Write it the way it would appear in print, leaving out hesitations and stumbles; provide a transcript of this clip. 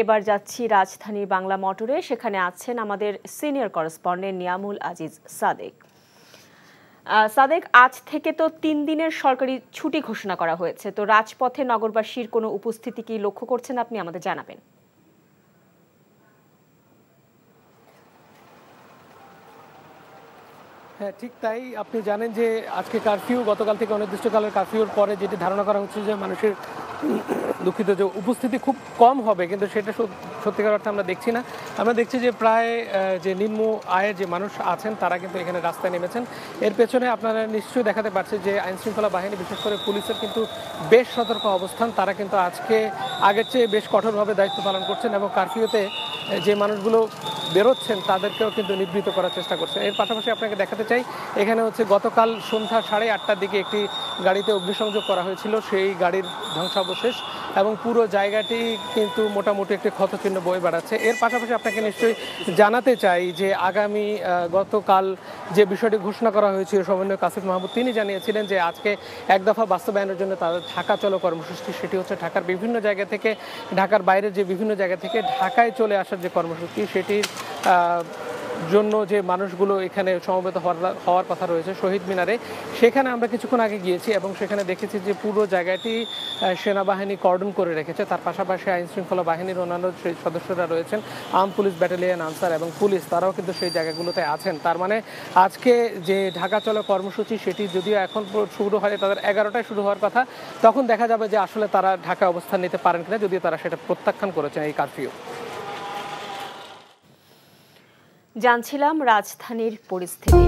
এবার যাচ্ছি রাজধানী বাংলা মোটরে। সেখানে আছেন আমাদের সিনিয়র করেসপন্ডেন্ট নিয়ামুল আজিজ সাদেক। সাদেক, আজ থেকে তো ৩ দিনের সরকারি ছুটি ঘোষণা করা হয়েছে, তো রাজপথে নগরবাসীর কোনো উপস্থিতি কি লক্ষ্য করছেন আপনি আমাদের জানাবেন। হ্যাঁ, ঠিক তাই। আপনি জানেন যে আজকে কারফিউ, গতকাল থেকে অনির্দিষ্টকালের কারফিউর পরে যেটি ধারণা করা হচ্ছে যে মানুষের দুঃখিত যে উপস্থিতি খুব কম হবে, কিন্তু সেটা সত্যিকার অর্থে আমরা দেখছি না। আমরা দেখছি যে প্রায় যে নিম্ন আয়ের যে মানুষ আছেন তারা কিন্তু এখানে রাস্তায় নেমেছেন। এর পেছনে আপনারা নিশ্চয়ই দেখাতে পারছে যে আইনশৃঙ্খলা বাহিনী, বিশেষ করে পুলিশের কিন্তু বেশ সতর্ক অবস্থান। তারা কিন্তু আজকে আগের চেয়ে বেশ কঠোরভাবে দায়িত্ব পালন করছেন এবং কারফিউতে যে মানুষগুলো বেরোচ্ছেন তাদেরকেও কিন্তু নিবৃত করার চেষ্টা করছেন। এর পাশাপাশি আপনাকে দেখাতে চাই, এখানে হচ্ছে গতকাল সন্ধ্যা 8:30টার দিকে একটি গাড়িতে অগ্নিসংযোগ করা হয়েছিল, সেই গাড়ির ধ্বংসাবশেষ এবং পুরো জায়গাটি কিন্তু মোটামুটি একটি ক্ষতচিহ্ন বয়ে বেড়াচ্ছে। এর পাশাপাশি আপনাকে নিশ্চয়ই জানাতে চাই যে আগামী গতকাল যে বিষয়টি ঘোষণা করা হয়েছিল, সমন্বয়ক আসিফ মাহমুদ তিনি জানিয়েছিলেন যে আজকে এক দফা বাস্তবায়নের জন্য তাদের ঢাকা চলো কর্মসূচি, সেটি হচ্ছে ঢাকার বিভিন্ন জায়গা থেকে, ঢাকার বাইরের যে বিভিন্ন জায়গা থেকে ঢাকায় চলে আসার যে কর্মসূচি, সেটির জন্য যে মানুষগুলো এখানে সমবেত হওয়ার কথা রয়েছে শহীদ মিনারে, সেখানে আমরা কিছুক্ষণ আগে গিয়েছি এবং সেখানে দেখেছি যে পুরো জায়গাটি সেনাবাহিনী কর্ডন করে রেখেছে। তার পাশাপাশি আইনশৃঙ্খলা বাহিনীর অন্যান্য সেই সদস্যরা রয়েছেন, আর্ম পুলিশ ব্যাটালিয়ন, আনসার এবং পুলিশ, তারাও কিন্তু সেই জায়গাগুলোতে আছেন। তার মানে আজকে যে ঢাকা চলো কর্মসূচি সেটি যদিও এখন শুরু হয়, তাদের 11টায় শুরু হওয়ার কথা, তখন দেখা যাবে যে আসলে তারা ঢাকায় অবস্থান নিতে পারেন কিনা, যদিও তারা সেটা প্রত্যাখ্যান করেছেন এই কারফিউ। জানছিলাম রাজধানীর পরিস্থিতি।